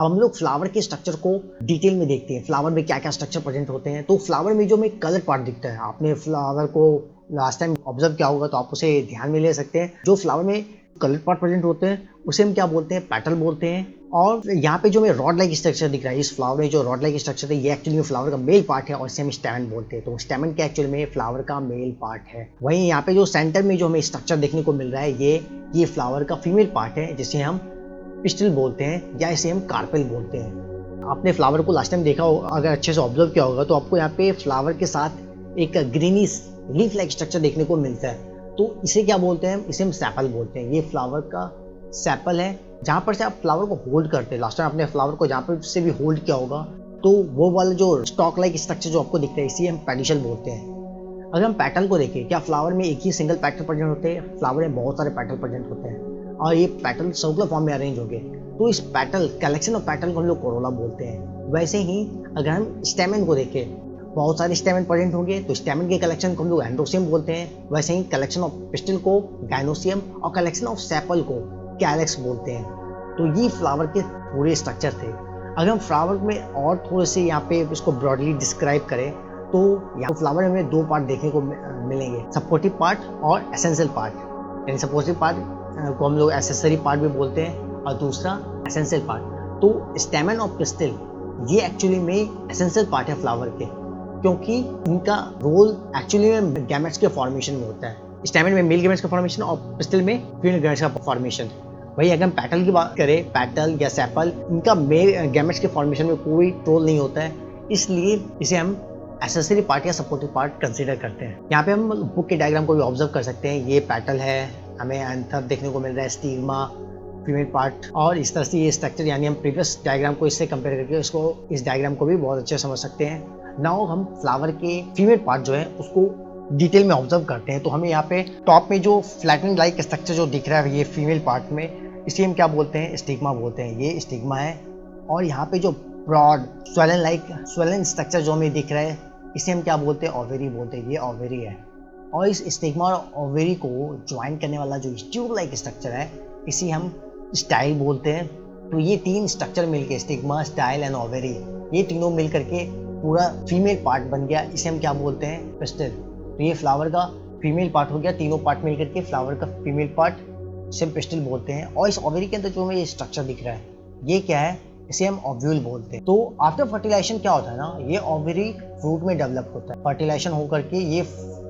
अब हम लोग फ्लावर के स्ट्रक्चर को डिटेल में देखते हैं, फ्लावर में क्या क्या स्ट्रक्चर प्रेजेंट होते हैं। तो फ्लावर में जो हमें कलर पार्ट दिखता है, आपने फ्लावर को लास्ट टाइम ऑब्जर्व किया होगा तो आप उसे ध्यान में ले सकते हैं। जो फ्लावर में कलर पार्ट प्रेजेंट होते हैं उसे हम क्या बोलते हैं, पेटल बोलते हैं। और यहाँ पे जो हमें रॉड लाइक स्ट्रक्चर दिख रहा है, इस फ्लावर में जो रॉड लाइक स्ट्रक्चर है ये एक्चुअली फ्लावर का मेल पार्ट है और इसे हम स्टैमेन बोलते हैं। तो स्टैमेन क्या एक्चुअली में फ्लावर का मेल पार्ट है। वहीं यहाँ पे जो सेंटर में जो हमें स्ट्रक्चर देखने को मिल रहा है ये फ्लावर का फीमेल पार्ट है, जिसे हम पिस्टल बोलते हैं या इसे हम कार्पेल बोलते हैं। आपने फ्लावर को लास्ट टाइम देखा होगा, अगर अच्छे से ऑब्जर्व किया होगा तो आपको यहाँ पे फ्लावर के साथ एक ग्रीनिश लीफ लाइक स्ट्रक्चर देखने को मिलता है। तो इसे क्या बोलते हैं, इसे हम सेपल बोलते हैं। ये फ्लावर का सेपल है, जहाँ पर से आप फ्लावर को होल्ड करते हैं। लास्ट टाइम आपने फ्लावर को जहाँ पर से भी होल्ड किया होगा तो वो वाला जो स्टॉक लाइक स्ट्रक्चर जो आपको दिखता है इसे हम पेडिशल बोलते हैं। अगर हम पैटल को देखें, क्या फ्लावर में एक ही सिंगल पैटल प्रेजेंट होते हैं? फ्लावर में बहुत सारे पैटल प्रेजेंट होते हैं और ये पैटल सर्कुलर फॉर्म में अरेंज हो गए। तो इस पैटल कलेक्शन ऑफ पैटल को हम लोग कोरोला बोलते हैं। वैसे ही अगर हम स्टेमन को देखें, बहुत सारे स्टेमन प्रेजेंट होंगे तो स्टेमन के कलेक्शन को हम लोग एंड्रोसियम बोलते हैं। वैसे ही कलेक्शन ऑफ पिस्टल को गाइनोसियम और कलेक्शन ऑफ सेपल को कैलेक्स बोलते हैं। तो ये फ्लावर के पूरे स्ट्रक्चर थे। अगर हम फ्लावर में और थोड़े से यहाँ पे इसको ब्रॉडली डिस्क्राइब करें तो यहाँ फ्लावर में दो पार्ट देखने को मिलेंगे, सपोर्टिव पार्ट और एसेंशियल पार्ट। यानी सपोर्टिव पार्ट को हम लोग एक्सेसरी पार्ट भी बोलते हैं और दूसरा एसेंशियल पार्ट। तो स्टेमन और पिस्टल ये एक्चुअली में एसेंशियल पार्ट है फ्लावर के, क्योंकि इनका रोल एक्चुअली में गैमेट्स के फॉर्मेशन में होता है। स्टेमन में मेल गैमेट्स का फॉर्मेशन और पिस्टल में फीमेल गैमेट्स का फॉर्मेशन। वही अगर हम पैटल की बात करें, पैटल या सेपल, इनका मेल गैमेट्स के फॉर्मेशन में कोई रोल नहीं होता है, इसलिए इसे हम एसेसरी पार्ट या सपोर्टिव पार्ट कंसीडर करते हैं। यहाँ पे हम बुक के डायग्राम को भी ऑब्जर्व कर सकते हैं। ये पैटल है, हमें एंथर देखने को मिल रहा है, स्टिग्मा, फीमेल पार्ट, और इस तरह से ये स्ट्रक्चर, यानी हम प्रीवियस डायग्राम को इससे कंपेयर करके इसको इस डायग्राम को भी बहुत अच्छे समझ सकते हैं। नाउ हम फ्लावर के फीमेल पार्ट जो है उसको डिटेल में ऑब्जर्व करते हैं। तो हमें यहाँ पे टॉप में जो फ्लैटन लाइक स्ट्रक्चर जो दिख रहा है ये फीमेल पार्ट में, इसे हम क्या बोलते हैं, स्टिग्मा बोलते हैं। ये स्टिग्मा है। और यहाँ पे जो ब्रॉड स्वेलन स्ट्रक्चर जो हमें दिख रहा है इसे हम क्या बोलते हैं, ओवेरी बोलते हैं। ये ओवेरी है। और इस स्टिग्मा और ओवेरी को ज्वाइन करने वाला जो ट्यूब लाइक स्ट्रक्चर है इसे हम स्टाइल बोलते हैं। तो ये तीन स्ट्रक्चर मिलके, स्टिग्मा, स्टाइल एंड ओवेरी, ये तीनों मिल करके पूरा फीमेल पार्ट बन गया। इसे हम क्या बोलते हैं, पिस्टल। तो ये फ्लावर का फीमेल पार्ट हो गया, तीनों पार्ट मिल करके फ्लावर का फीमेल पार्ट, इसे हम पिस्टल बोलते हैं। और इस ओवेरी के अंदर जो हमें ये स्ट्रक्चर दिख रहा है ये क्या है, इसे हम ओव्यूल बोलते हैं। तो आफ्टर फर्टिलाइजेशन क्या होता है ना, ये ओवेरी फ्रूट में डेवलप होता है। फर्टिलाइजेशन होकर के ये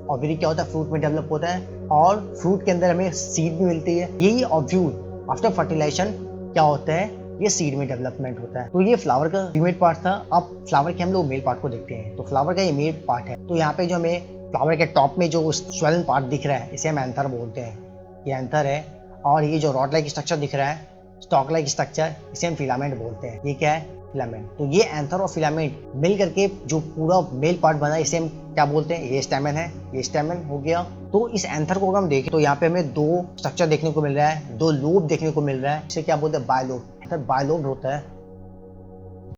ओवेरी क्या होता है, फ्रूट में डेवलप होता है और फ्रूट के अंदर हमें सीड भी मिलती है। यही ओव्यूल आफ्टर फर्टिलाइजेशन क्या होता है, ये सीड में डेवलपमेंट होता है। तो ये फ्लावर का फीमेल पार्ट था। अब फ्लावर के हम लोग मेल पार्ट को देखते हैं। तो फ्लावर का ये मेल पार्ट है। तो यहाँ पे जो हमें फ्लावर के टॉप में जो स्वेलन पार्ट दिख रहा है इसे हम एंथर बोलते हैं। ये एंथर है। और ये जो रॉड लाइक स्ट्रक्चर दिख रहा है, स्टॉक लाइक स्ट्रक्चर, इसे हम फिलामेंट बोलते हैं। ये क्या है, फिलामेंट। तो ये एंथर और फिलामेंट मिल करके जो पूरा मेल पार्ट बना इसे हम क्या बोलते हैं, ये स्टेमन है। ये स्टेमन हो गया। तो इस एंथर को अगर हम देखें तो यहाँ पे हमें दो स्ट्रक्चर देखने को मिल रहा है, दो लोब देखने को मिल रहा है। इसे क्या बोलते हैं, बायलोब। बायलोब होता है